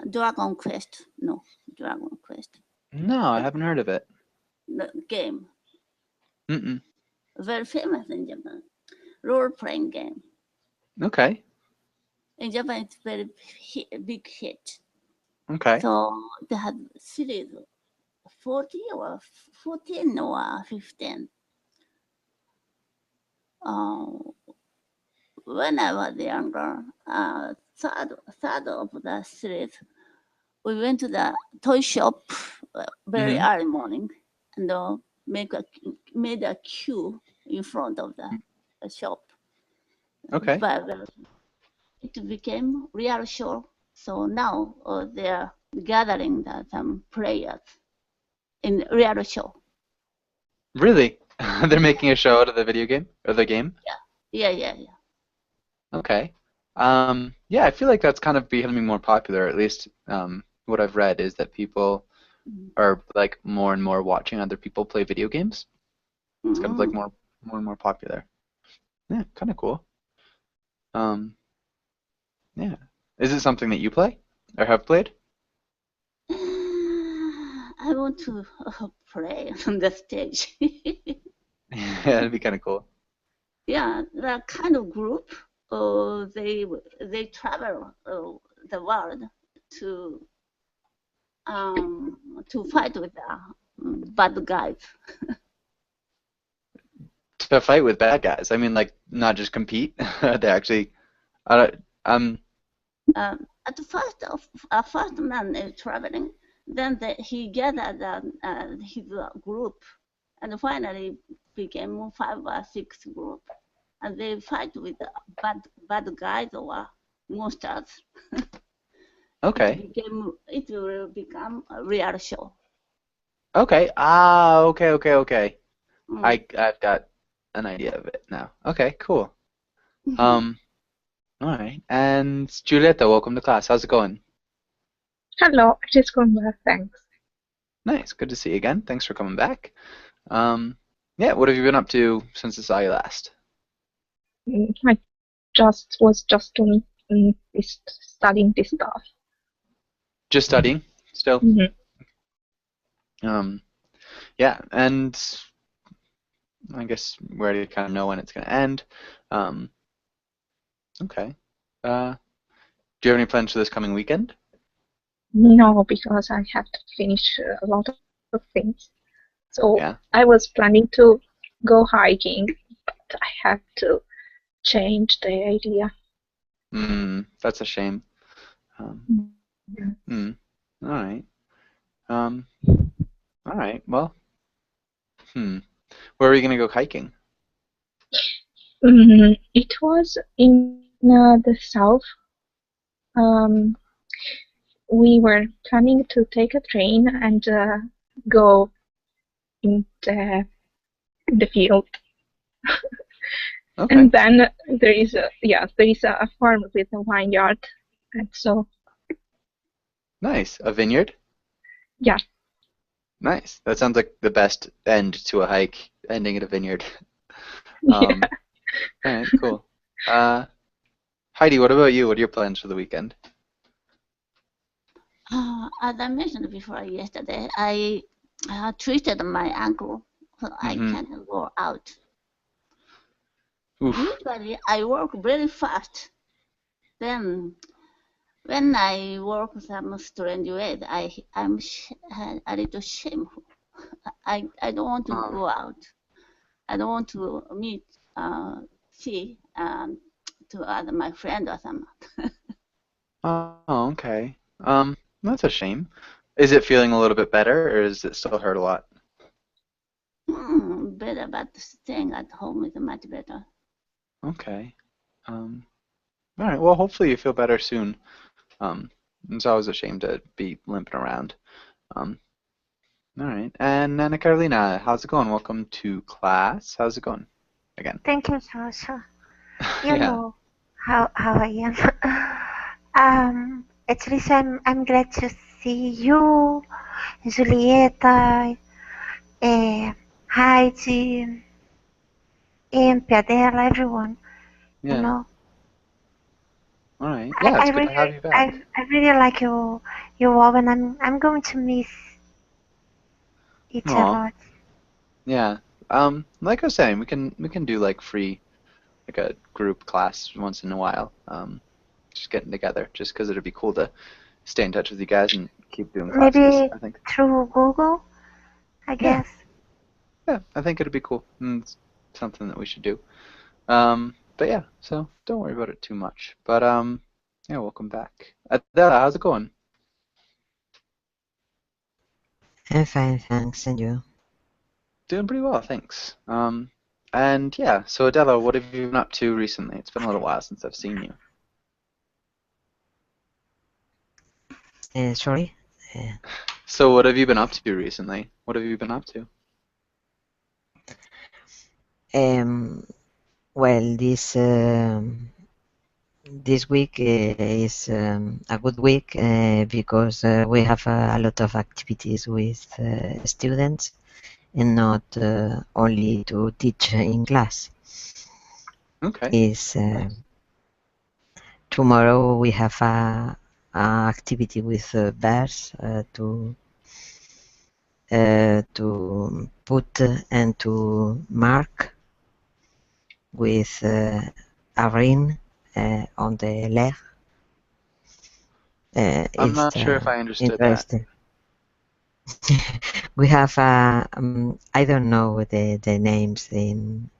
Dragon Quest. No, Dragon Quest. No, I haven't heard of it. The game. Mm-mm. Very famous in Japan. Role-playing game. Okay. In Japan, it's very big hit. Okay. So they had series 40 or 14 or 15. When I was younger, third of the series, we went to the toy shop very early morning and made a queue in front of the shop. Okay. But it became real show. So now they are gathering some players in real show. Really? They're making a show out of the video game or the game? Yeah. Okay. Yeah, I feel like that's kind of becoming more popular. At least what I've read is that people are like more and more watching other people play video games. It's kind of like more and more popular. Yeah, kind of cool. Yeah. Is it something that you play or have played? I want to play on the stage. Yeah, that'd be kind of cool. Yeah, that kind of group. They travel the world to fight with the bad guys. To fight with bad guys. I mean, like not just compete. They actually. Um. At first man is traveling, then he gathered his group, and finally became 5 or 6 group, and they fight with bad guys or monsters. Okay. It will become a real show. Okay. Okay. I've got an idea of it now. Okay, cool. All right. And Giulietta, welcome to class. How's it going? Hello, it is going well, thanks. Nice. Good to see you again. Thanks for coming back. Yeah, what have you been up to since I saw you last? I was just doing studying this stuff. Just studying still? Mm-hmm. Yeah, and I guess we already kind of know when it's going to end. Okay. Do you have any plans for this coming weekend? No, because I have to finish a lot of things. So Yeah. I was planning to go hiking, but I have to change the idea. That's a shame. All right. All right. Well, where are you going to go hiking? It was in the south. We were planning to take a train and go in the field. Okay. And then there is a farm with a vineyard, and so. Nice. A vineyard? Yeah. Nice. That sounds like the best end to a hike, ending at a vineyard. Yeah. All right, cool. Heidi, what about you? What are your plans for the weekend? As I mentioned before yesterday, I twisted my ankle, so I can't go out. Oof. Usually, I work very fast. Then, when I work some strange ways, I'm a little shameful. I don't want to go out. I don't want to meet, see, to my friend or something. Oh, okay. That's a shame. Is it feeling a little bit better, or does it still hurt a lot? Better, but staying at home is much better. Okay. All right. Well, hopefully you feel better soon. It's always a shame to be limping around. All right. And Anna Carolina, how's it going? Welcome to class. How's it going? Again. Thank you, Sasha. You Yeah. know how I am. At least I'm glad to see you, Julieta, Heidi, Impia, Adela, everyone. Yeah. You know. All right. Yeah, it's good to have you back. I really like your work, and I'm going to miss it a Aw. lot. Yeah. Like I was saying, we can do like free, like a group class once in a while. Just getting together, just because it'd be cool to stay in touch with you guys and keep doing classes. Maybe I think. through Google, I Yeah. guess. Yeah, I think it'd be cool. And it's something that we should do. But yeah, so don't worry about it too much. But yeah, welcome back. Adela, how's it going? I'm fine, thanks. And you? Doing pretty well, thanks. And yeah, so Adela, what have you been up to recently? It's been a little while since I've seen you. Sorry? So what have you been up to recently? What have you been up to? Well, this week is a good week because we have a lot of activities with students and not only to teach in class. Okay. Is tomorrow we have a activity with bears to put and to mark with a ring on the leg. I'm It's not sure if I understood that. interesting. We have I don't know the names in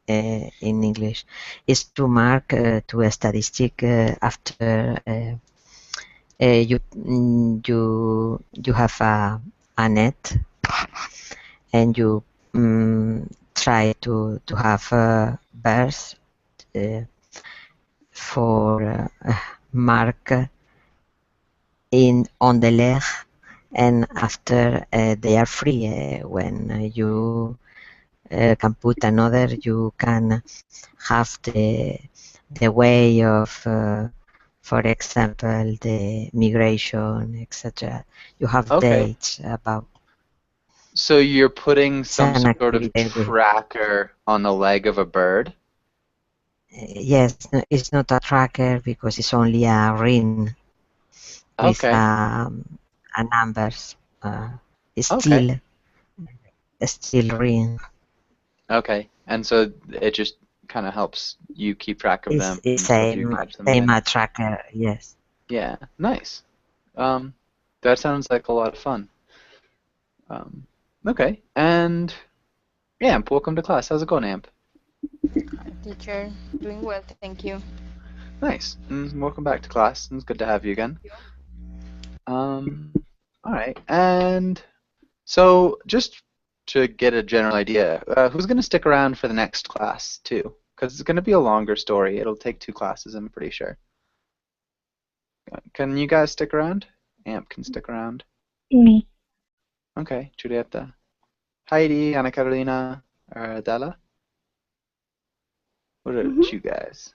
English. It's to mark to a statistic after you have a net and you try to have bears for mark on the leg, and after they are free. When you can put another, you can have the way of, for example, the migration, etc. You have Okay. dates about. So you're putting some An sort of activity with. tracker on the leg of a bird? Yes, it's not a tracker because it's only a ring with Okay. a numbers. It's Okay. still ring. Okay. And so it just kind of helps you keep track of them It's if you catch them same again. a tracker. Yes. Yeah. Nice. That sounds like a lot of fun. Okay. And Amp, welcome to class. How's it going, Amp? Hi, teacher. Doing well, thank you. Nice. Welcome back to class. It's good to have you again. All right. And so just to get a general idea, who's going to stick around for the next class too? Because it's going to be a longer story. It'll take 2 classes, I'm pretty sure. Can you guys stick around? Amp can stick around. Me. Okay, Julieta. Heidi, Anna Carolina, or Adela? What about you guys?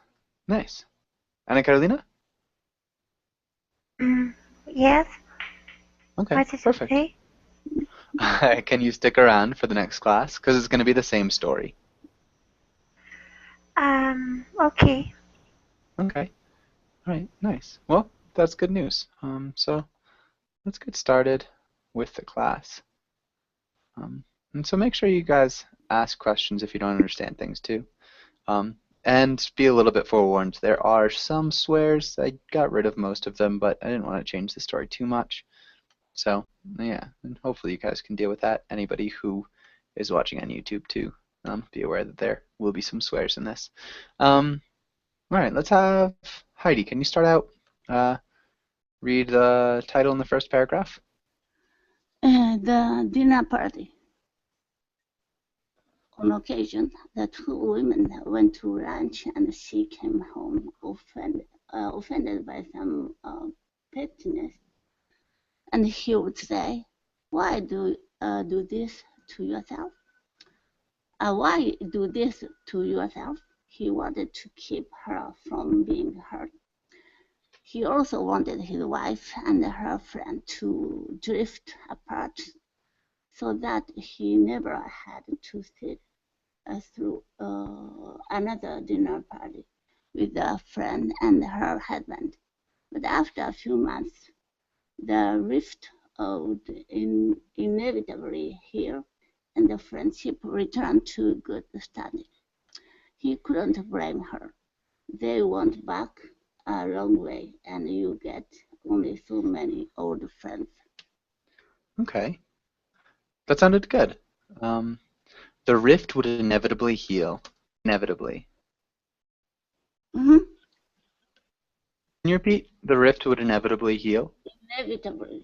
Nice. Anna Carolina? Yes. Okay, What did you perfect. say? Can you stick around for the next class? Because it's going to be the same story. Okay. Okay. All right, nice. Well, that's good news. So let's get started with the class. And so make sure you guys ask questions if you don't understand things too. And be a little bit forewarned, there are some swears. I got rid of most of them, but I didn't want to change the story too much. So yeah, and hopefully you guys can deal with that. Anybody who is watching on YouTube too, be aware that there will be some swears in this. All right, let's have Heidi. Can you start out? Read the title in the first paragraph. The dinner party. On occasion, the 2 women went to lunch, and she came home offended by some pettiness. And he would say, "Why do this to yourself? Why do this to yourself?" He wanted to keep her from being hurt. He also wanted his wife and her friend to drift apart, so that he never had to sit through another dinner party. with a friend and her husband. But after a few months, the rift would inevitably heal, and the friendship returned to good standing. He couldn't blame her. They went back a long way, and you get only so many old friends. Okay. That sounded good. The rift would inevitably heal. Inevitably. Mhm. Can you repeat? The rift would inevitably heal? Inevitably.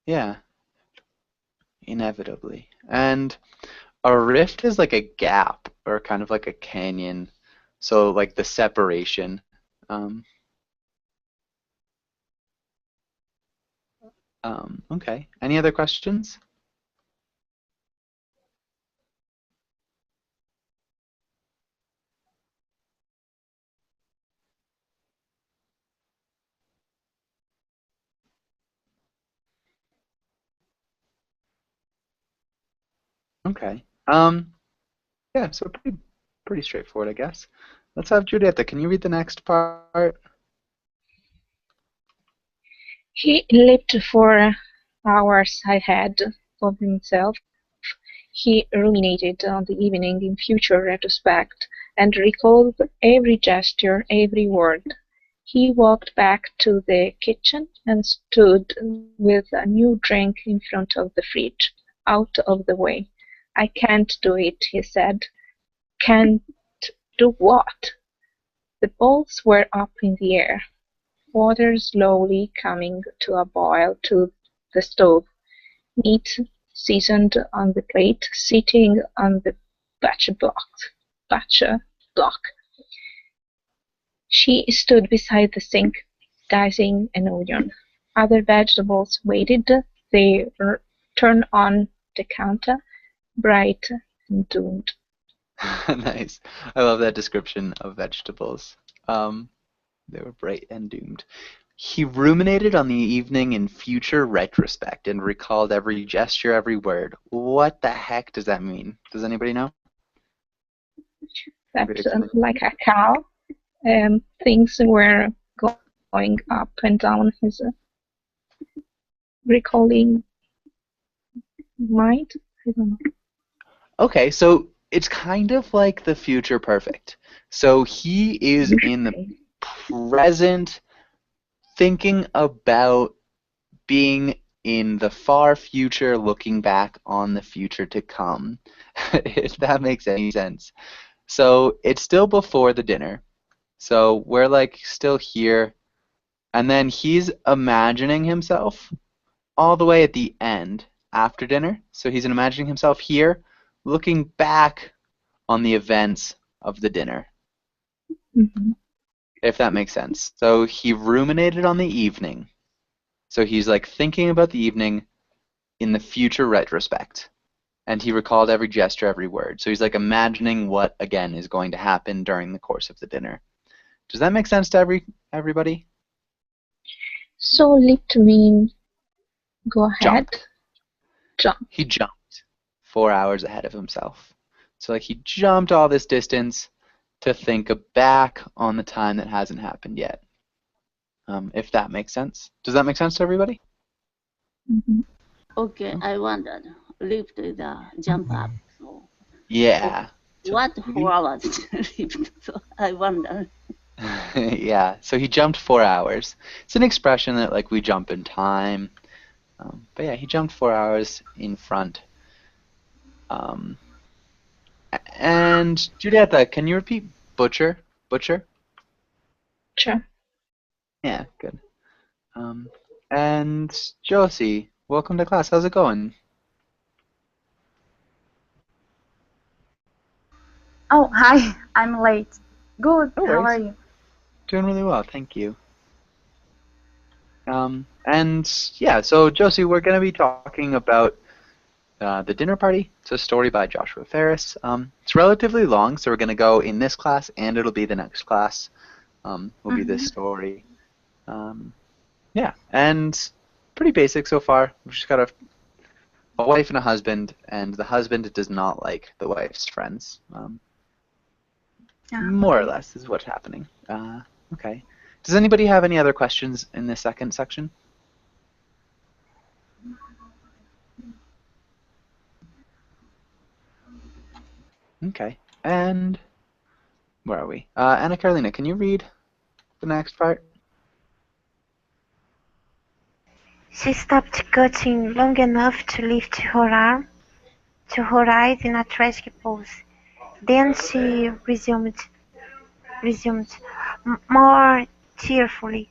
Yeah, inevitably. And a rift is like a gap or kind of like a canyon. So like the separation. Um, okay. Any other questions? Okay. Yeah, so pretty straightforward, I guess. Let's have Julieta. Can you read the next part? He lived for hours ahead of himself. He ruminated on the evening in future retrospect, and recalled every gesture, every word. He walked back to the kitchen and stood with a new drink in front of the fridge, out of the way. "I can't do it," he said. "Can't do what?" The balls were up in the air. Water slowly coming to a boil to the stove. Meat seasoned on the plate, sitting on the butcher block. She stood beside the sink, dicing an onion. Other vegetables waited their turn on the counter, bright and doomed. Nice. I love that description of vegetables. They were bright and doomed. He ruminated on the evening in future retrospect and recalled every gesture, every word. What the heck does that mean? Does anybody know? That's like a cow. Things were going up and down his recalling mind. I don't know. Okay, so it's kind of like the future perfect. So he is in the present thinking about being in the far future looking back on the future to come, if that makes any sense. So it's still before the dinner. So we're like still here, and then he's imagining himself all the way at the end after dinner. So he's imagining himself here looking back on the events of the dinner, Mhm. if that makes sense. So he ruminated on the evening. So he's like thinking about the evening in the future retrospect. And he recalled every gesture, every word. So he's like imagining what again is going to happen during the course of the dinner. Does that make sense to everybody? So leap to me. Go ahead. Jump. He jumped 4 hours ahead of himself. So like he jumped all this distance to think back on the time that hasn't happened yet. If that makes sense. Does that make sense to everybody? Mhm. Okay, I wondered. Lift is a jump up. So Yeah. what 4 hours lift? So I wonder. Yeah. So he jumped 4 hours. It's an expression that like we jump in time. But yeah, he jumped 4 hours in front. And Julieta, can you repeat butcher? Butcher? Sure. Yeah, good. And Josie, welcome to class. How's it going? Oh, hi. I'm late. Good. No How are worries. you? Doing really well, thank you. And yeah, so Josie, we're going to be talking about The Dinner Party. It's a story by Joshua Ferris. It's relatively long, so we're going to go in this class, and it'll be the next class. Will be this story. Yeah, and pretty basic so far. We've just got a wife and a husband, and the husband does not like the wife's friends. More or less is what's happening. Okay. Does anybody have any other questions in this second section? Okay. And where are we? Anna Carolina, can you read the next part? She stopped cutting long enough to lift her arm to her eyes in a tragic pose. Then she resumed more cheerfully.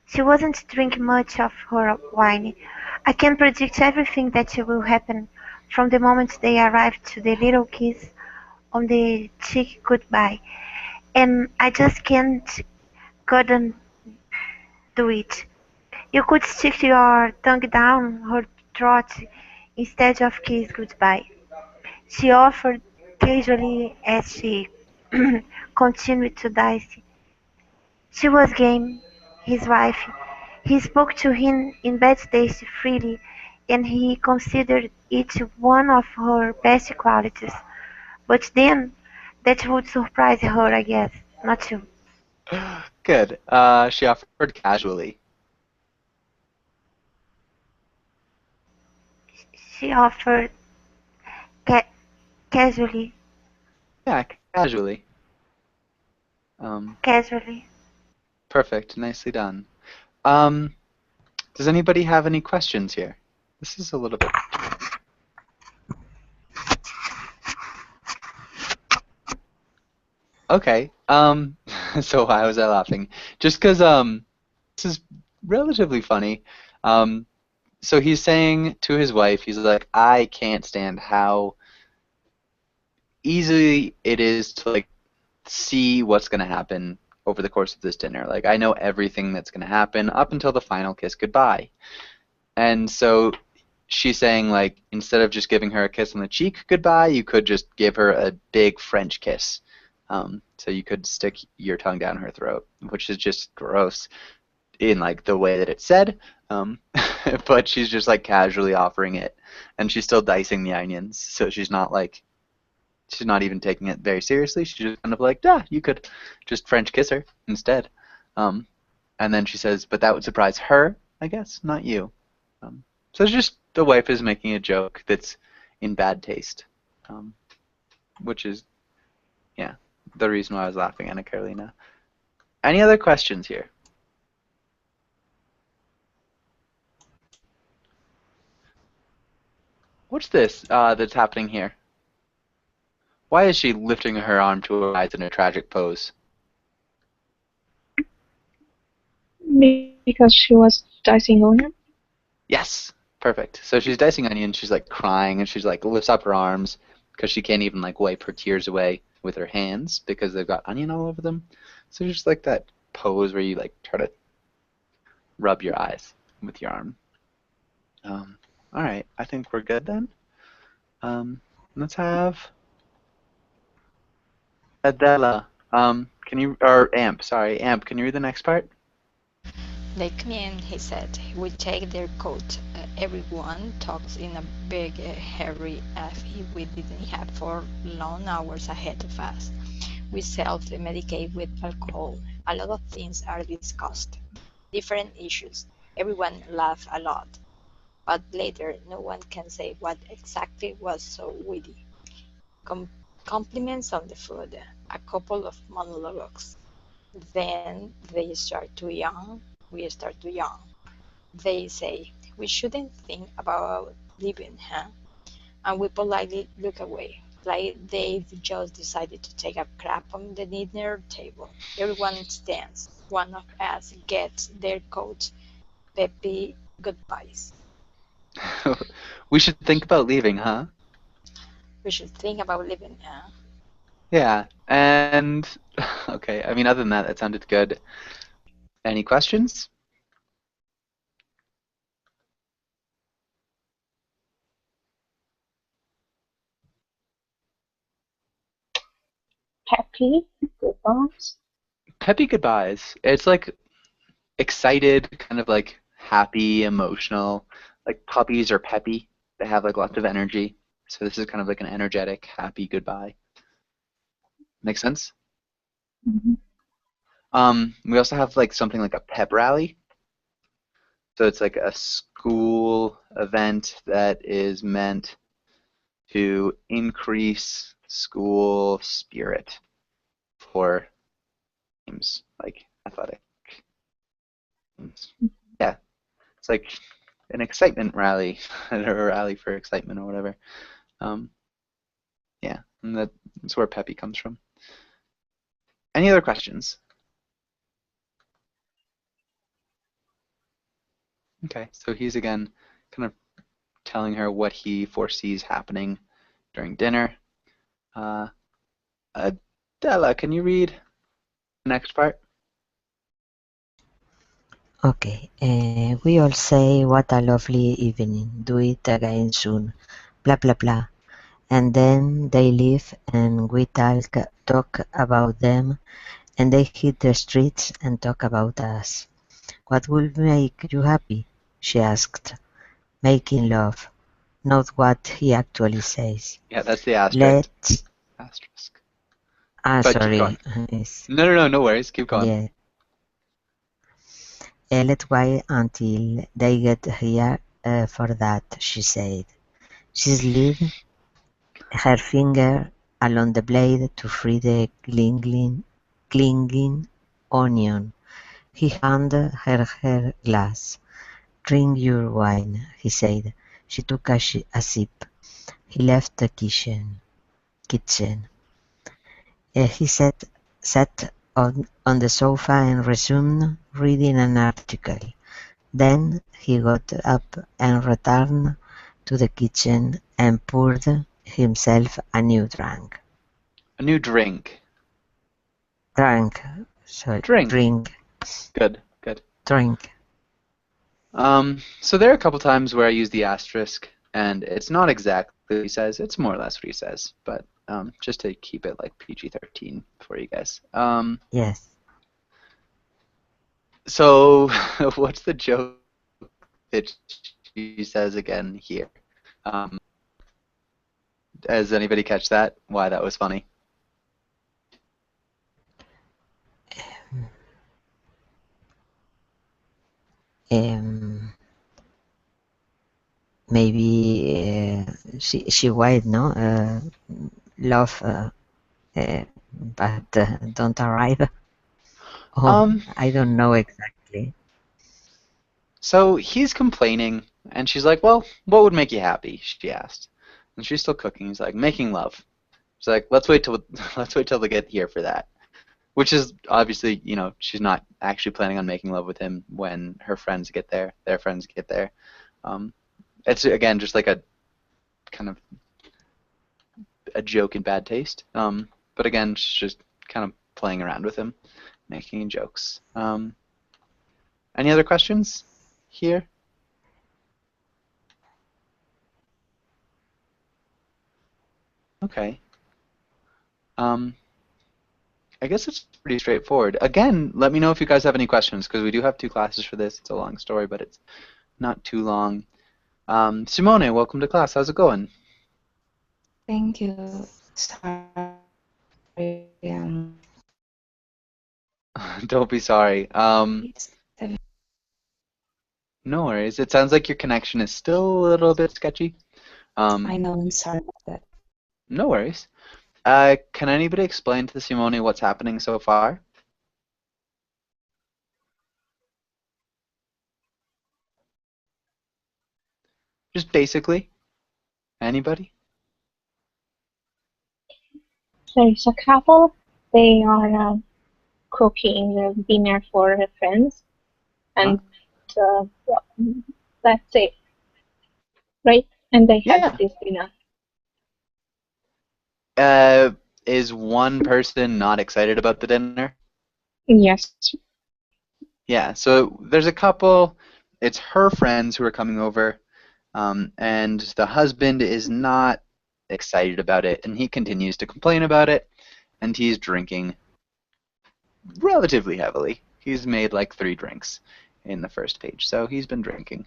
She wasn't drinking much of her wine. I can predict everything that will happen from the moment they arrive to the little kiss on the cheek goodbye, and I just couldn't do it. You could stick your tongue down her throat instead of kiss goodbye, she offered casually as she continued to dice. She was game, his wife. He spoke to him in bad taste freely, and he considered it one of her best qualities. But then, that would surprise her, I guess. Not you. Good. She offered casually. She offered casually. Yeah, casually. Casually. Perfect. Nicely done. Does anybody have any questions here? This is a little bit... Okay. So why was I laughing? Just because this is relatively funny. So he's saying to his wife, he's like, I can't stand how easy it is to like see what's gonna happen over the course of this dinner. Like I know everything that's gonna happen up until the final kiss goodbye. And so she's saying like instead of just giving her a kiss on the cheek goodbye, you could just give her a big French kiss. So you could stick your tongue down her throat, which is just gross in like the way that it's said. But she's just like casually offering it, and she's still dicing the onions, so she's not even taking it very seriously. She's just kind of like, you could just French kiss her instead. And then she says, but that would surprise her, I guess, not you. So it's just the wife is making a joke that's in bad taste, which is, yeah, the reason why I was laughing, Anna Carolina. Any other questions here? What's this that's happening here? Why is she lifting her arm to her eyes in a tragic pose? Because she was dicing onion. Yes, perfect. So she's dicing onions, she's like crying, and she's like lifts up her arms because she can't even like wipe her tears away with her hands because they've got onion all over them. So just like that pose where you like try to rub your eyes with your arm. All right, I think we're good then. Let's have Adela. Can you, or Amp? Sorry, Amp. Can you read the next part? They come in, he said. We take their coat. Everyone talks in a big hurry as if we didn't have 4 long hours ahead of us. We self-medicate with alcohol. A lot of things are discussed. Different issues. Everyone laughs a lot. But later, no one can say what exactly was so witty. Compliments on the food. A couple of monologues. Then they start too young. We start too young. They say, we shouldn't think about leaving, huh? And we politely look away, like they've just decided to take a crap on the dinner table. Everyone stands. One of us gets their coats. Peppy goodbyes. We should think about leaving, huh? We should think about leaving, huh? Yeah, and okay, I mean, other than that, that sounded good. Any questions? Happy goodbyes. Peppy goodbyes. It's like excited, kind of like happy, emotional. Like puppies are peppy. They have like lots of energy. So this is kind of like an energetic, happy goodbye. Make sense? Mm-hmm. We also have like something like a pep rally. So it's like a school event that is meant to increase school spirit for games, like athletic games. Yeah, it's like an excitement rally, or a rally for excitement or whatever. Yeah, and that's where peppy comes from. Any other questions? Okay, so he's again kind of telling her what he foresees happening during dinner. Adela, can you read the next part? Okay, we all say what a lovely evening, do it again soon, blah blah blah. And then they leave and we talk about them and they hit the streets and talk about us. What will make you happy? She asked. Making love, not what he actually says. Yeah, that's the asterisk. Let's. Asterisk. But keep going. Sorry. It's, No worries. Keep going. yeah. Let's wait until they get here for that, she said. She slid her finger along the blade to free the clinging onion. He handed her her glass. Drink your wine, he said. She took a sip. He left the kitchen. He sat on the sofa and resumed reading an article. Then he got up and returned to the kitchen and poured himself a new drink. A new drink. Drink. Sorry. Drink. Drink. Good. Drink. So there are a couple times where I use the asterisk, and it's not exactly what he says. It's more or less what he says, but just to keep it like PG-13 for you guys. Yes. So what's the joke that she says again here? Does anybody catch that? Why that was funny? Maybe she white, no? Love, but don't arrive. Oh, I don't know exactly. So he's complaining, and she's like, "Well, what would make you happy?" she asked. And she's still cooking. He's like, "Making love." She's like, "Let's wait till they get here for that." Which is obviously, she's not actually planning on making love with him when her friends get there, their friends get there. It's again just like a kind of a joke in bad taste. But again, she's just kind of playing around with him, making jokes. Any other questions here? Okay. I guess it's pretty straightforward. Again, let me know if you guys have any questions, because we do have 2 classes for this. It's a long story, but it's not too long. Simone, welcome to class. How's it going? Thank you. Sorry. Don't be sorry. No worries. It sounds like your connection is still a little bit sketchy. I know. I'm sorry about that. No worries. Can anybody explain to Simone what's happening so far? Just basically. Anybody? There's a couple. They are cooking dinner for their friends, and well, that's it, right? And they have this dinner. Is one person not excited about the dinner? Yes. Yeah, so there's a couple. It's her friends who are coming over, and the husband is not excited about it, and he continues to complain about it, and he's drinking relatively heavily. He's made like 3 drinks in the first page, so he's been drinking.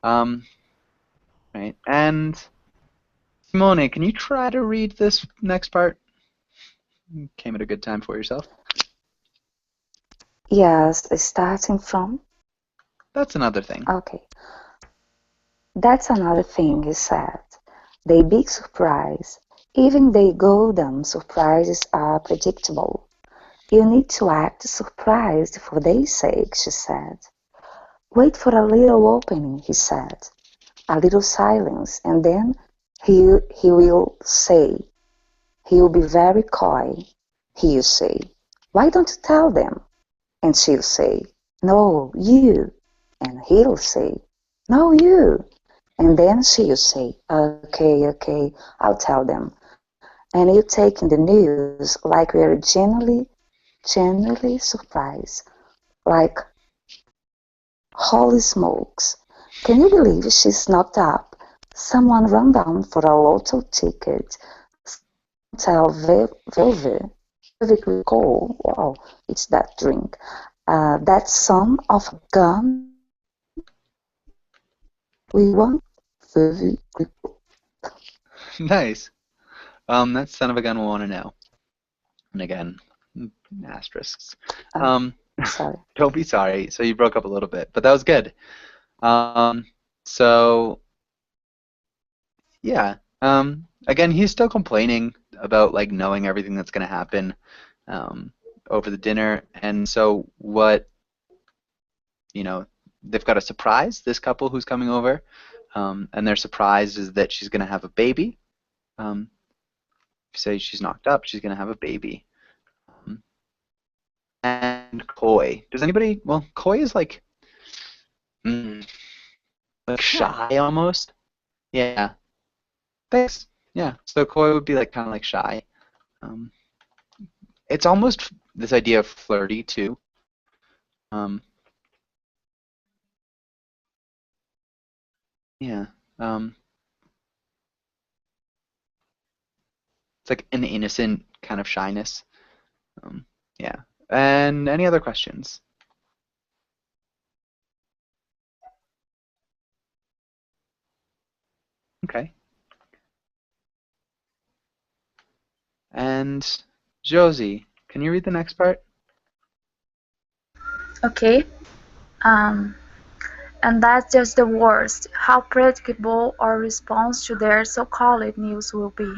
Right, and Simone, can you try to read this next part? Came at a good time for yourself. Yes, starting from. That's another thing. Okay. That's another thing he said. They big surprise. Even they golden surprises are predictable. You need to act surprised for their sake, she said. Wait for a little opening, he said. A little silence, and then he will say, he will be very coy. He'll say, why don't you tell them? And she'll say, no, you. And he'll say, no, you. And then she'll say, okay, I'll tell them. And you take in the news like we're genuinely surprised. Like, holy smokes, can you believe she's knocked up? Someone ran down for a lotto ticket. Tell Velvet Cole, wow, it's that drink. That son of a gun, we want Velvet. Nice. That son of a gun will want to know. And again, asterisks. Sorry. Don't be sorry. So you broke up a little bit, but that was good. So yeah. Again, he's still complaining about like knowing everything that's going to happen over the dinner, and so what? They've got a surprise. This couple who's coming over, and their surprise is that she's going to have a baby. Say she's knocked up, she's going to have a baby. And coy. Does anybody? Well, coy is like shy almost. Yeah. Thanks. Yeah. So coy would be like kind of like shy. It's almost this idea of flirty too. Yeah. It's like an innocent kind of shyness. Yeah. And any other questions? Okay. And Josie, can you read the next part? Okay. And that's just the worst. How predictable our response to their so-called news will be.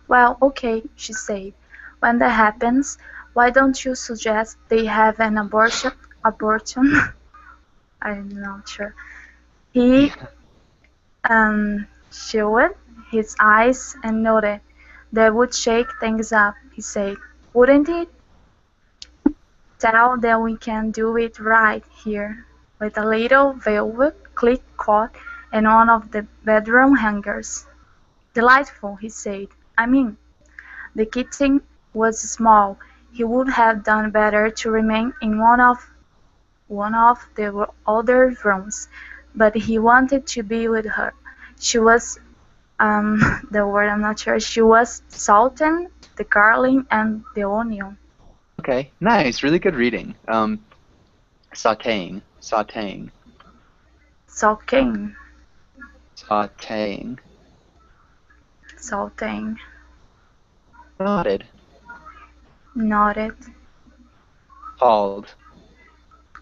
Well, okay, she said. When that happens, why don't you suggest they have an abortion? I'm not sure. He showed his eyes and nodded. That would shake things up, he said. Wouldn't it? Tell them we can do it right here, with a little velvet click caught and one of the bedroom hangers. Delightful, he said. I mean, the kitchen was small. He would have done better to remain in one of the other rooms, but he wanted to be with her. She was, the word I'm not sure, she was salting the garlic and the onion. Okay, nice, really good reading. Sautéing. Sauteing. Sautéing. Sauteing. Nodded. Nodded. Called.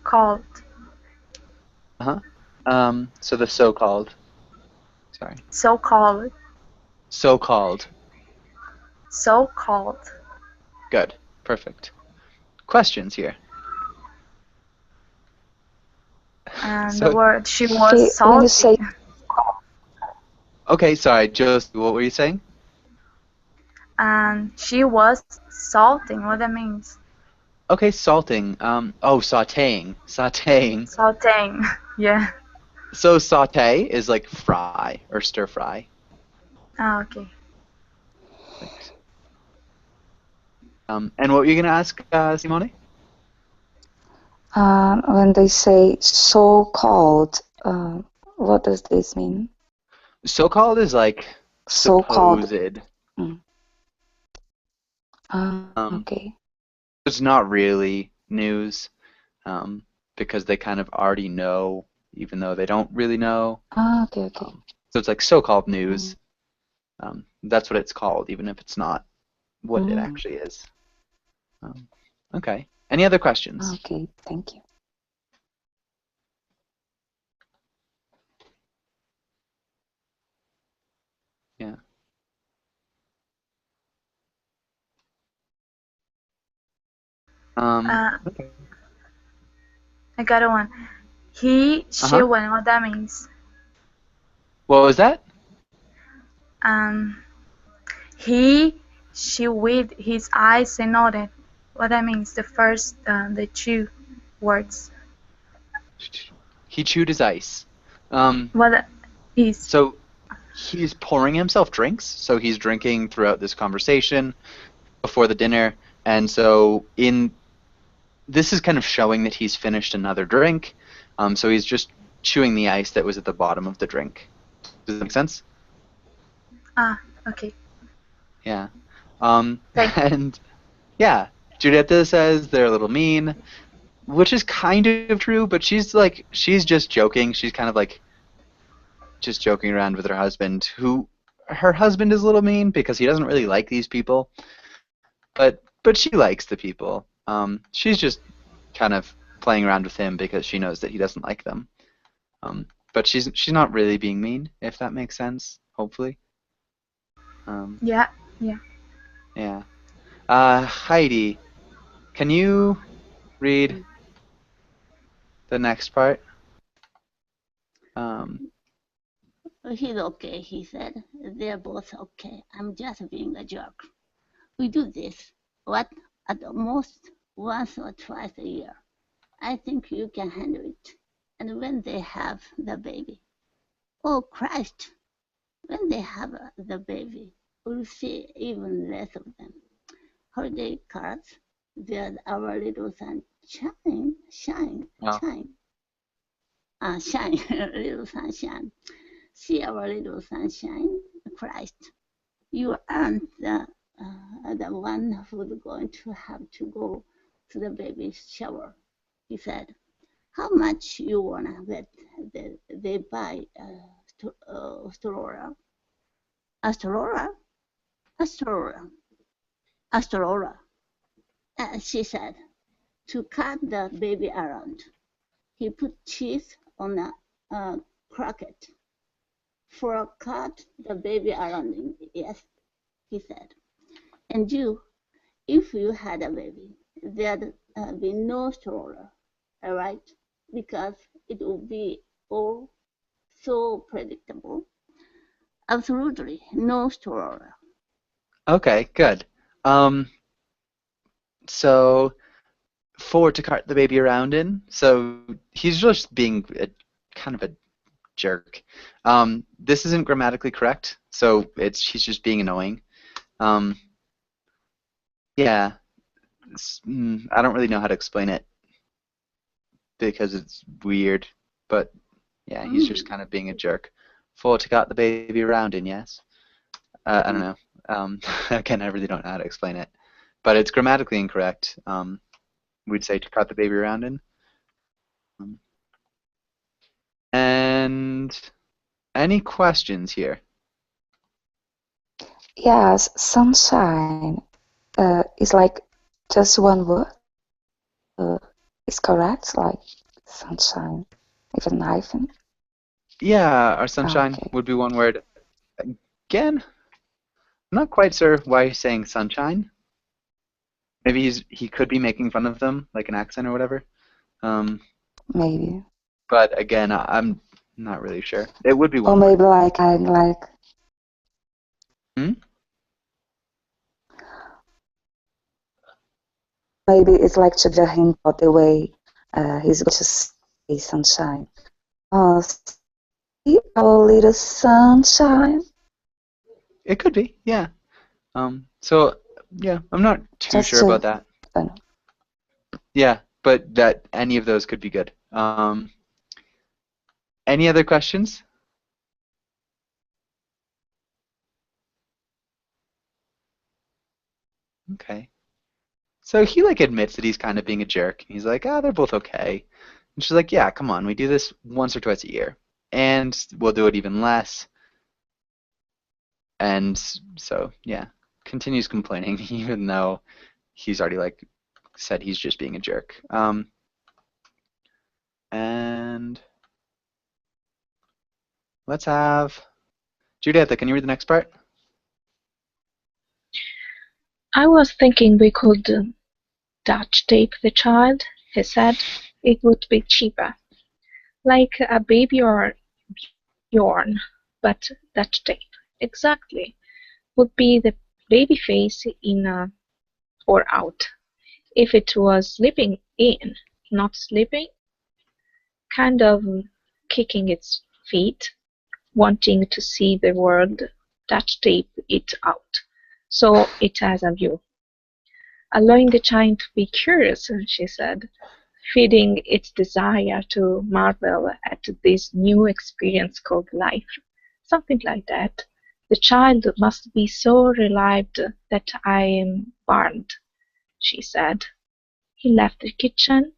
Called. So the so-called. Sorry. So-called. So-called. So-called. Good. Perfect. Questions here? And the word she was salty. When you say okay, sorry, Josie, what were you saying? And she was salting, what that means. Okay, salting. Sautéing. Sautéing. Sauteing, yeah. So sauté is like fry or stir fry. Ah, okay. Thanks. And what were you gonna ask, Simone? when they say so-called, what does this mean? So-called is like So-called. supposed. Okay. It's not really news, because they kind of already know, even though they don't really know. Okay. So it's like so-called news. That's what it's called, even if it's not what it actually is. Okay. Any other questions? Okay, thank you. Yeah. Okay. I got one. He, she, Uh-huh. what that means. What was that? Um, he, she with his eyes and nodded. What that means, the first, the two words. He chewed his ice. What that is. So he's pouring himself drinks. So he's drinking throughout this conversation before the dinner, and so this is kind of showing that he's finished another drink. So he's just chewing the ice that was at the bottom of the drink. Does that make sense? Ah, okay. Yeah. Thank And yeah, Giulietta says they're a little mean, which is kind of true, but she's just joking. She's kind of like just joking around with her husband, her husband is a little mean because he doesn't really like these people, but she likes the people. She's just kind of playing around with him because she knows that he doesn't like them. But she's not really being mean, if that makes sense. Hopefully. Yeah, yeah. Yeah. Heidi, can you read the next part? He's okay, he said. They're both okay. I'm just being a jerk. We do this, what, at the most once or twice a year. I think you can handle it. And when they have the baby, oh Christ, when they have the baby, we'll see even less of them. Holiday cards, there's our little sunshine, shine, Oh. shine, little sunshine. See our little sunshine, Christ. You aren't the one who's going to have to go to the baby shower, he said. How much you wanna bet they buy Aurora? Aurora, she said, to cut the baby around. He put cheese on a croquette. For cut the baby around, yes, he said. And you, if you had a baby, there'd be no stroller, all right? Because it would be all so predictable. Absolutely, no stroller. Okay, good. So to cart the baby around in, so he's just being kind of a jerk. This isn't grammatically correct, so he's just being annoying. Yeah, I don't really know how to explain it because it's weird, but yeah, he's just kind of being a jerk. To cart the baby around in, yes. I don't know. Again, I really don't know how to explain it, but it's grammatically incorrect. We'd say to cart the baby around in. And any questions here? Yes, sunshine is like just one word. Is correct, like sunshine with an hyphen. Yeah, our sunshine would be one word. Again, I'm not quite sure why he's saying sunshine. Maybe he could be making fun of them, like an accent or whatever. Maybe. But again, I'm not really sure. It would be one. Or maybe like. Maybe it's like to the hint of the way he's going to say sunshine. Oh, see our little sunshine. It could be, yeah. So yeah, I'm not too sure about that. Yeah, but that any of those could be good. Any other questions? Okay. So he admits that he's kind of being a jerk. He's like, they're both okay. And she's like, yeah, come on, we do this once or twice a year, and we'll do it even less. And so yeah, continues complaining even though he's already said he's just being a jerk. And let's have Judith. Can you read the next part? I was thinking we could Dutch tape the child, he said. It would be cheaper. Like a baby or Bjorn, but Dutch tape. Exactly. Would be the baby face in or out. If it was sleeping in, not sleeping, kind of kicking its feet, wanting to see the world, Dutch tape it out, so it has a view. Allowing the child to be curious, she said, feeding its desire to marvel at this new experience called life. Something like that. The child must be so relieved that I am burned, she said. He left the kitchen.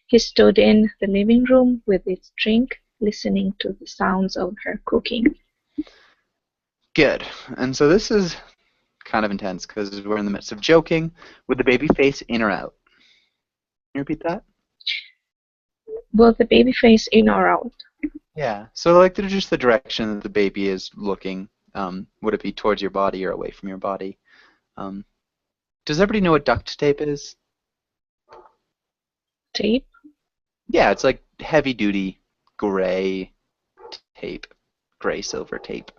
He stood in the living room with his drink, listening to the sounds of her cooking. Good. And so this is kind of intense because we're in the midst of joking with the baby face in or out. Can you repeat that? Will the baby face in or out? Yeah. So like just the direction that the baby is looking. Would it be towards your body or away from your body? Does everybody know what duct tape is? Tape? Yeah, it's like heavy duty gray tape, gray silver tape.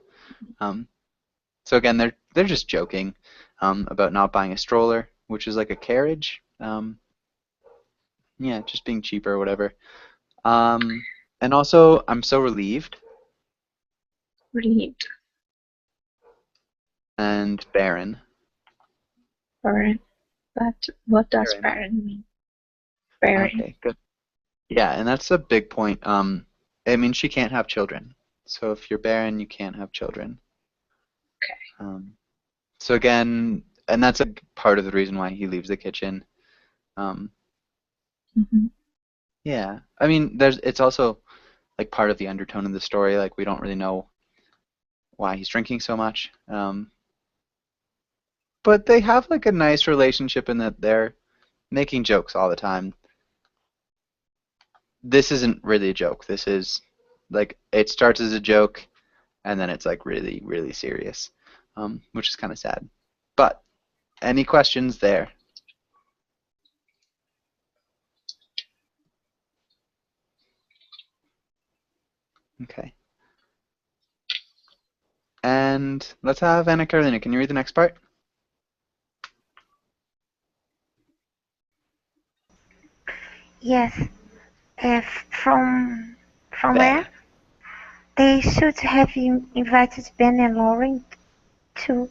So again, they're just joking about not buying a stroller, which is like a carriage. Yeah, just being cheaper or whatever. And also, I'm so relieved. Relieved. And barren. Barren. But what does barren mean? Barren. Okay, good. Yeah, and that's a big point. It means she can't have children. So if you're barren, you can't have children. Okay. So again, and that's a part of the reason why he leaves the kitchen. Yeah, I mean, it's also like part of the undertone of the story. Like we don't really know why he's drinking so much. But they have like a nice relationship in that they're making jokes all the time. This isn't really a joke. This is like it starts as a joke, and then it's like really, really serious, which is kind of sad. But any questions there? Okay. And let's have Anna Carolina. Can you read the next part? Yes. From where? They should have invited Ben and Lauren too,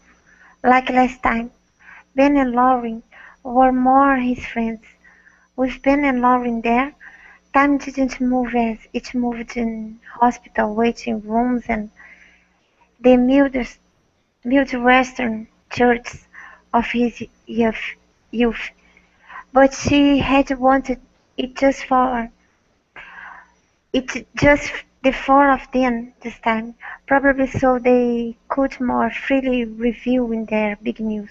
like last time. Ben and Lauren were more his friends. With Ben and Lauren there, time didn't move as it moved in hospital waiting rooms and the Midwestern churches of his youth. But she had wanted it just the four of them this time, probably so they could more freely reveal in their big news.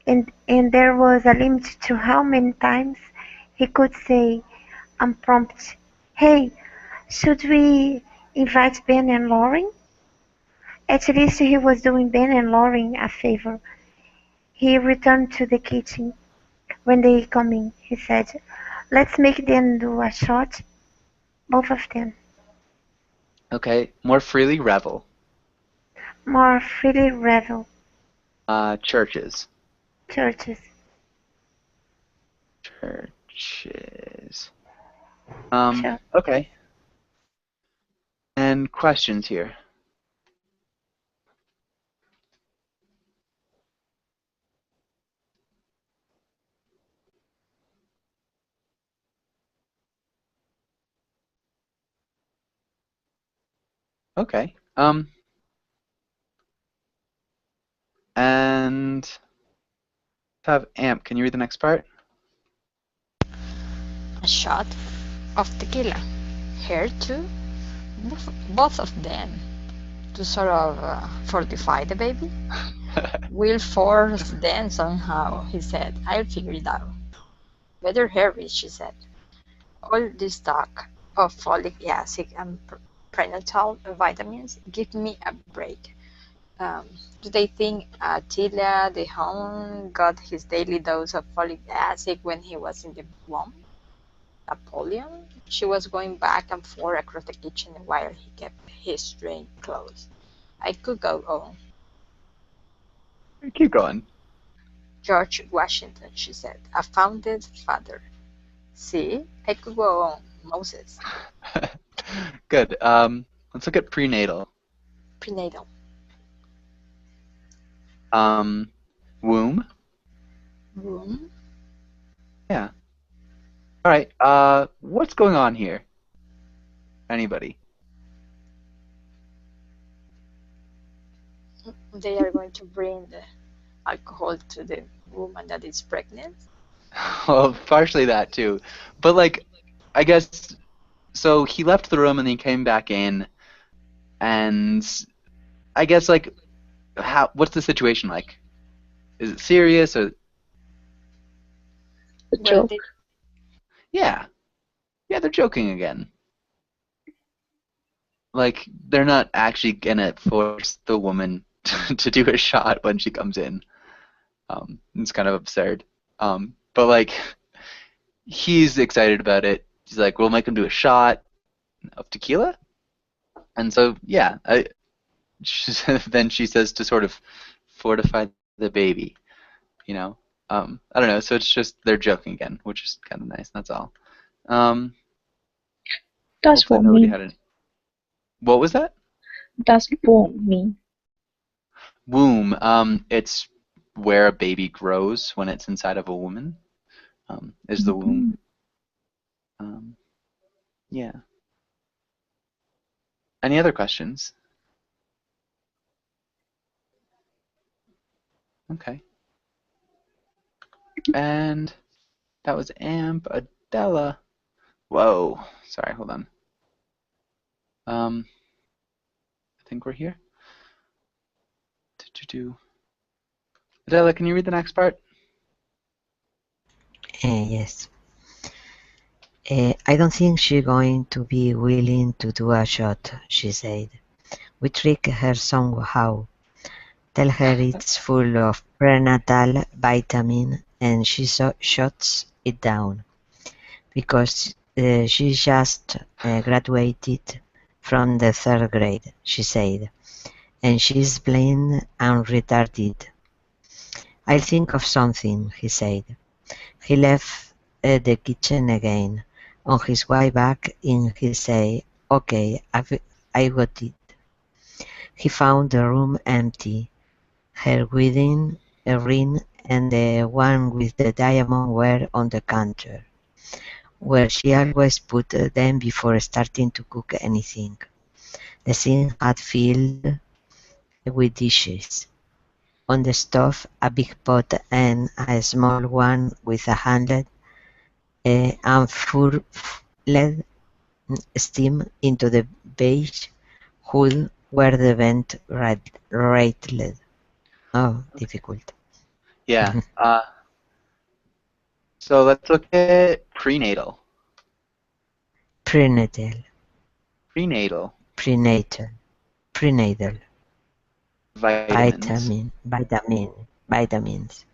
And there was a limit to how many times he could say unprompted, "Hey, should we invite Ben and Lauren?" At least he was doing Ben and Lauren a favor. He returned to the kitchen. When they come in, he said, "Let's make them do a shot, both of them." Okay, more freely revel. More freely revel. Churches. Churches. Churches. Sure. Okay. And questions here. Okay. And have Amp. Can you read the next part? A shot of tequila. Here too? Both of them. To sort of fortify the baby? We'll force them somehow, he said. I'll figure it out. Better hurry, she said. All this talk of folic acid and prenatal vitamins, give me a break. Um, do they think Attila the Hun got his daily dose of folic acid when he was in the womb? Napoleon? She was going back and forth across the kitchen while he kept his drink closed. I could go on. Keep going. George Washington, she said, a founding father. See, I could go on. Moses. Good. Let's look at prenatal. Prenatal. Womb. Womb. Yeah. All right. What's going on here? Anybody? They are going to bring the alcohol to the woman that is pregnant. Well, partially that too, but like, I guess. So he left the room and then he came back in, and I guess like, what's the situation like? Is it serious or? Well, they, Yeah, they're joking again. Like, they're not actually gonna force the woman to do a shot when she comes in. It's kind of absurd. But like, he's excited about it. He's like, we'll make him do a shot of tequila. And so, yeah, then she says to sort of fortify the baby, you know. I don't know. So it's just they're joking again, which is kind of nice. That's all. That's Hopefully what nobody mean. had it. What was that? That's what mean. Womb. It's where a baby grows when it's inside of a woman. Is the womb. Yeah. Any other questions? Okay. And that was Amp Adela. Whoa. Sorry, hold on. I think we're here. Adela, can you read the next part? Yes. I don't think she's going to be willing to do a shot, she said. We trick her somehow. Tell her it's full of prenatal vitamin and she shuts it down. Because she just graduated from the 3rd grade, she said. And she's blind and retarded. I'll think of something, he said. He left the kitchen again. On his way back in, he said, okay, I got it. He found the room empty. Her wedding ring and the one with the diamond were on the counter, where she always put them before starting to cook anything. The sink had filled with dishes. On the stove, a big pot and a small one with a handle unfurled steam into the beige hood where the vent rattled. Oh, difficult. Yeah. So let's look at prenatal. Prenatal. Prenatal. Prenatal. Prenatal. Vitamins. Vitamins.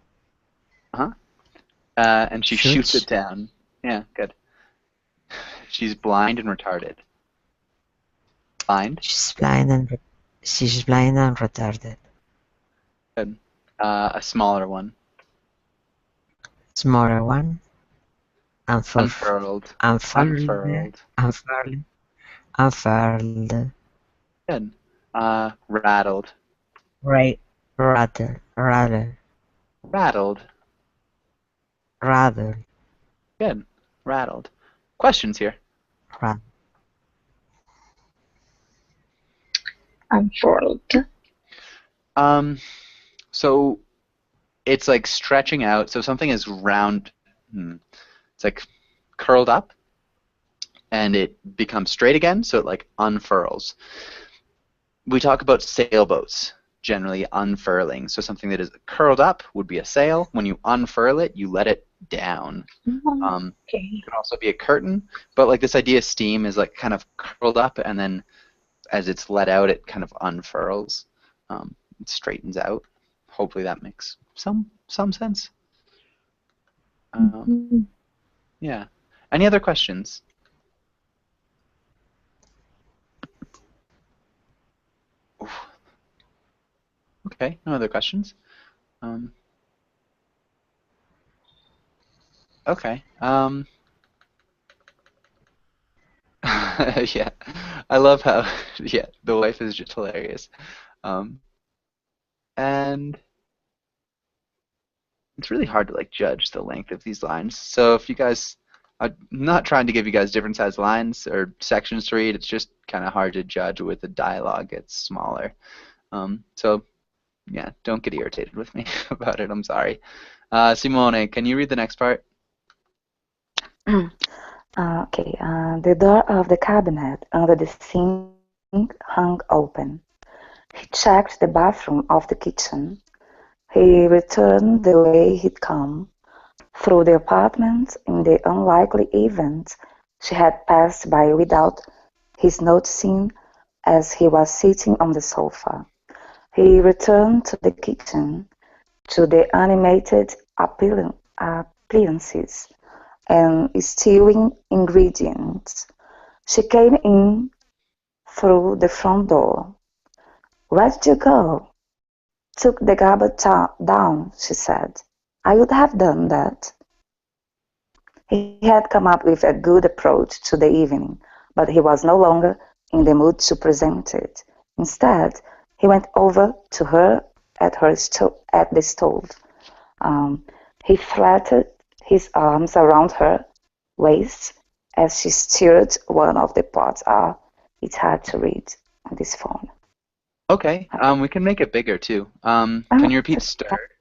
And she shoots it down. Yeah, good. She's blind and retarded. Blind? She's blind and retarded. Good. A smaller one. Smaller one. Unfurled. Unfurled. Good. Rattled. Rattled. Good. Rattled. Questions here? Unfurled. So it's like stretching out. So something is round. It's like curled up, and it becomes straight again. So it like unfurls. We talk about sailboats. generally unfurling. So something that is curled up would be a sail. When you unfurl it, you let it down. Okay. It could also be a curtain, but like this idea of steam is like kind of curled up, and then as it's let out, it kind of unfurls. It straightens out. Hopefully that makes some sense. Yeah. Any other questions? Oof. Okay, no other questions. Okay. Yeah, I love how yeah the wife is just hilarious, and it's really hard to like judge the length of these lines. So if you guys, I'm not trying to give you guys different size lines or sections to read. It's just kind of hard to judge with the dialogue gets smaller. So yeah, don't get irritated with me about it. I'm sorry. Simone, can you read the next part? Okay, the door of the cabinet under the sink hung open. He checked the bathroom of the kitchen. He returned the way he'd come, through the apartment in the unlikely event she had passed by without his noticing as he was sitting on the sofa. He returned to the kitchen, to the animated appliances and stewing ingredients. She came in through the front door. "Where did you go?" "Took the garbage down," she said. "I would have done that." He had come up with a good approach to the evening, but he was no longer in the mood to present it. Instead, he went over to her at the stove. He flattened his arms around her waist as she stirred one of the pots. It's hard to read on this phone. Okay, we can make it bigger too. Can you repeat stirred?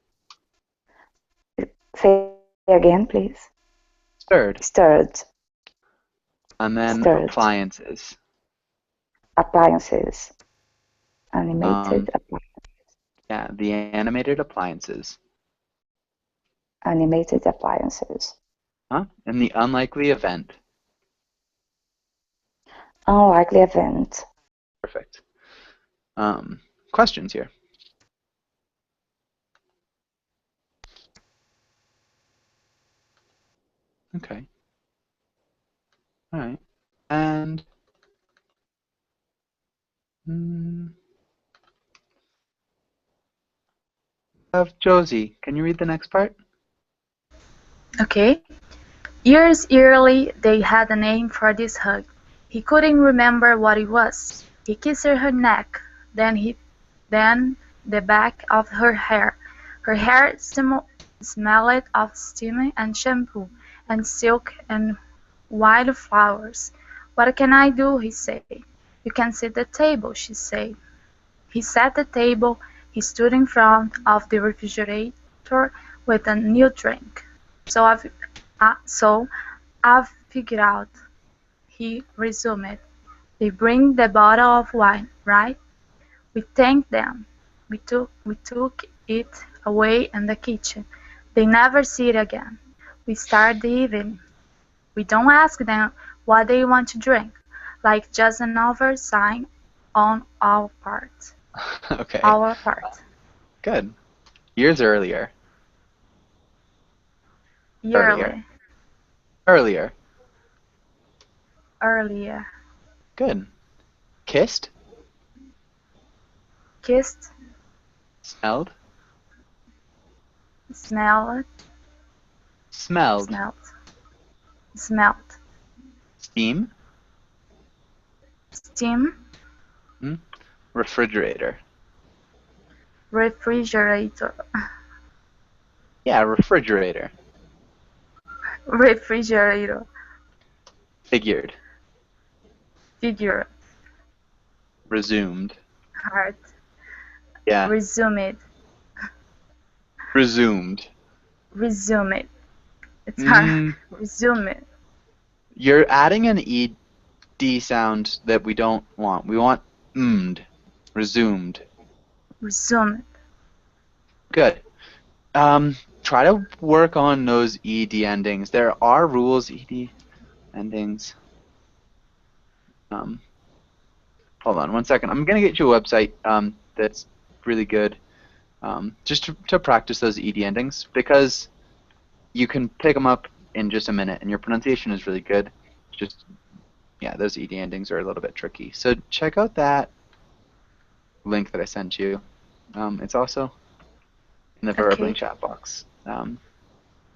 Say again, please. Stirred. Stirred. And then Stirred. appliances. Appliances. Animated appliances. Yeah, the animated appliances. Animated appliances. Huh? In the unlikely event. Unlikely event. Perfect. Questions here? Okay. All right. And Josie, can you read the next part? Okay. Years early, they had a name for this hug. He couldn't remember what it was. He kissed her neck, then the back of her hair. Her hair smelled of steam and shampoo and silk and wildflowers. "What can I do?" he said. "You can set the table," she said. He set the table. He stood in front of the refrigerator with a new drink. So I've figured out," he resumed. "They bring the bottle of wine, right? We thanked them. We took it away in the kitchen. They never see it again. We start the evening. We don't ask them what they want to drink, like just another sign on our part." Okay. Our part. Good. Years earlier. Yearly. Earlier. Earlier. Good. Kissed. Kissed. Smelled. Smelled. Smelled. Smelled. Steam. Steam. Refrigerator. Refrigerator. Yeah, refrigerator. Refrigerator. Figured. Figure. Resumed. Heart. Yeah. Resumed. Resumed. Resumed. It's hard. Resumed. You're adding an ed sound that we don't want. We want resumed. Resumed. Good. Try to work on those ed endings. There are rules, ed endings. Hold on 1 second. I'm gonna get you a website that's really good, just to practice those ed endings, because you can pick them up in just a minute, and your pronunciation is really good. Just yeah, those ed endings are a little bit tricky. So check out that link that I sent you. It's also in the verbally Okay. chat box.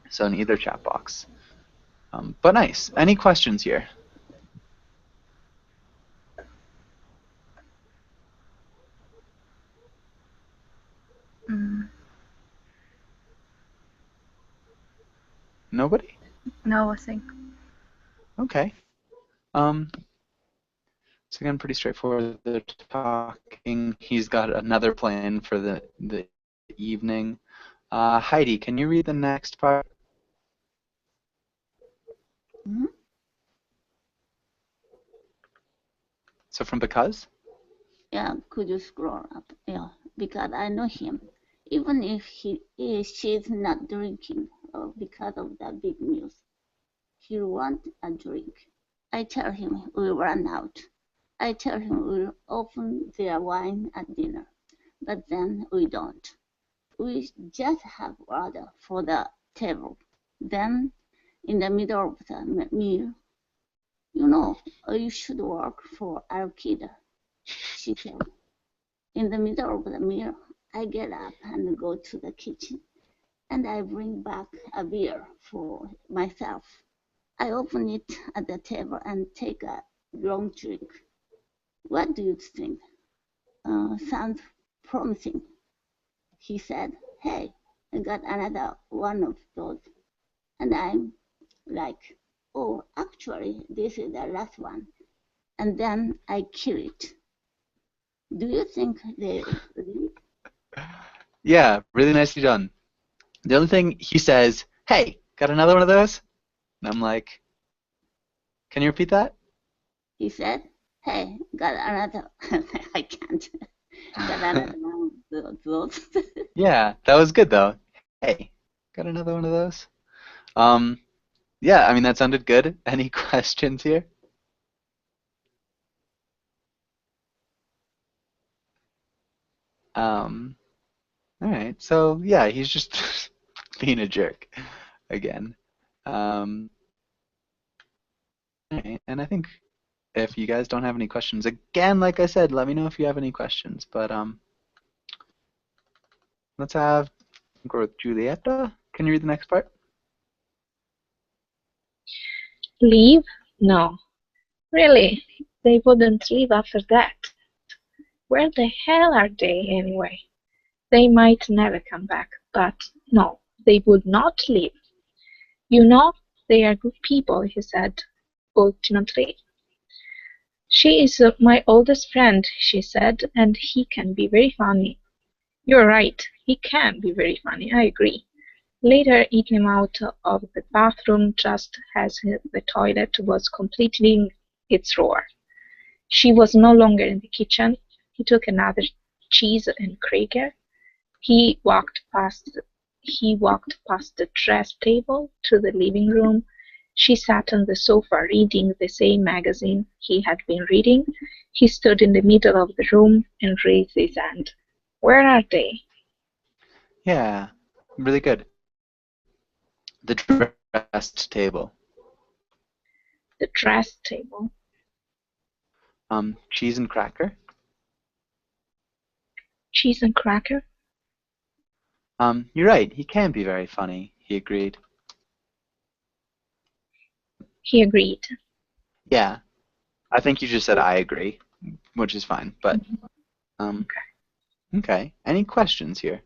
So in either chat box. But nice. Any questions here? Mm, Nobody? no, I think. Okay. So again, pretty straightforward. They're talking. He's got another plan for the evening. Heidi, can you read the next part? Mhm. So from because? Yeah, could you scroll up? Yeah, because I know him. Even if she's not drinking because of the big news, he'll want a drink. I tell him we'll run out. I tell him we'll open their wine at dinner, but then we don't. We just have water for the table. Then, in the middle of the meal, you know, you should work for Al-Qaeda, she said. In the middle of the meal, I get up and go to the kitchen, and I bring back a beer for myself. I open it at the table and take a long drink. What do you think? Sounds promising, he said. Hey, I got another one of those. And I'm like, oh, actually, this is the last one. And then I kill it. Do you think they agree? Yeah, really nicely done. The only thing he says, hey, got another one of those? And I'm like, can you repeat that? He said, hey, got another. I can't. Got another one of those. Yeah, that was good though. Hey, got another one of those? Yeah, I mean that sounded good. Any questions here? All right, so yeah, he's just being a jerk again. All right, and I think if you guys don't have any questions, again, like I said, let me know if you have any questions. But let's go with Julieta. Can you read the next part? Leave? No. Really, they wouldn't leave after that. Where the hell are they, anyway? They might never come back, but no, they would not leave. You know, they are good people, he said, ultimately. She is my oldest friend, she said, and he can be very funny. You're right, he can be very funny, I agree. Later he came out of the bathroom just as the toilet was completing its roar. She was no longer in the kitchen. He took another cheese and cracker. He walked past the dress table to the living room. She sat on the sofa reading the same magazine he had been reading. He stood in the middle of the room and raised his hand. Where are they? Yeah, really good. The dressed table. The dress table. Cheese and cracker. Cheese and cracker? You're right. He can be very funny. He agreed. He agreed. Yeah, I think you just said I agree, which is fine. But okay. Any questions here?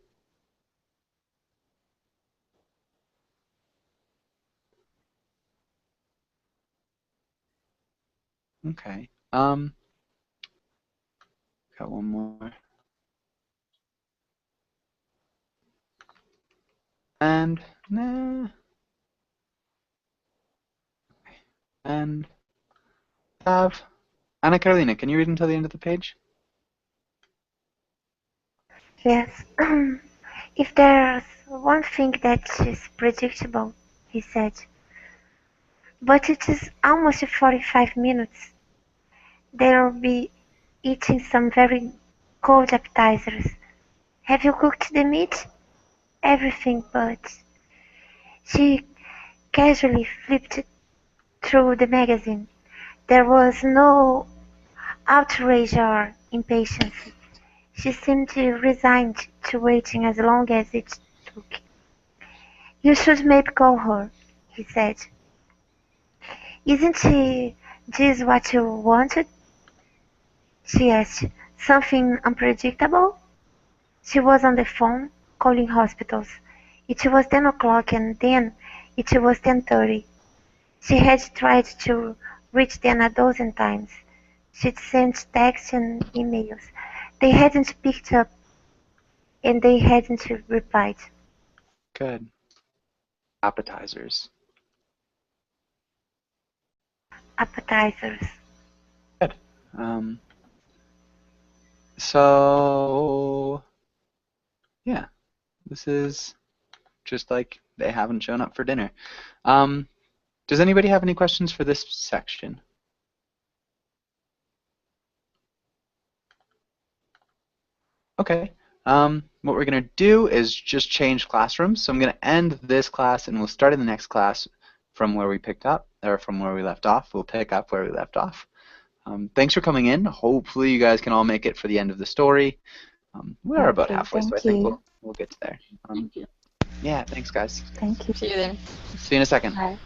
Okay. Got one more. And nah. And have Anna Carolina. Can you read until the end of the page? Yes. If there's one thing that is predictable, he said, but it is almost 45 minutes. They'll be eating some very cold appetizers. Have you cooked the meat? Everything but. She casually flipped through the magazine. There was no outrage or impatience. She seemed resigned to waiting as long as it took. You should maybe call her, he said. Isn't this what you wanted? She asked. Something unpredictable? She was on the phone, calling hospitals. It was 10 o'clock and then it was 10:30. She had tried to reach them a dozen times. She'd sent texts and emails. They hadn't picked up, and they hadn't replied. Good. Appetizers. Appetizers. Good. So, yeah, this is just like they haven't shown up for dinner. Does anybody have any questions for this section? Okay. What we're going to do is just change classrooms. So I'm going to end this class, and we'll start in the next class from where we picked up, or from where we left off. We'll pick up where we left off. Thanks for coming in. Hopefully you guys can all make it for the end of the story. We're about Okay, halfway, so I thank think you. we'll get there. Thank you. Yeah, thanks guys. Thank you. See you then. See you in a second. Bye.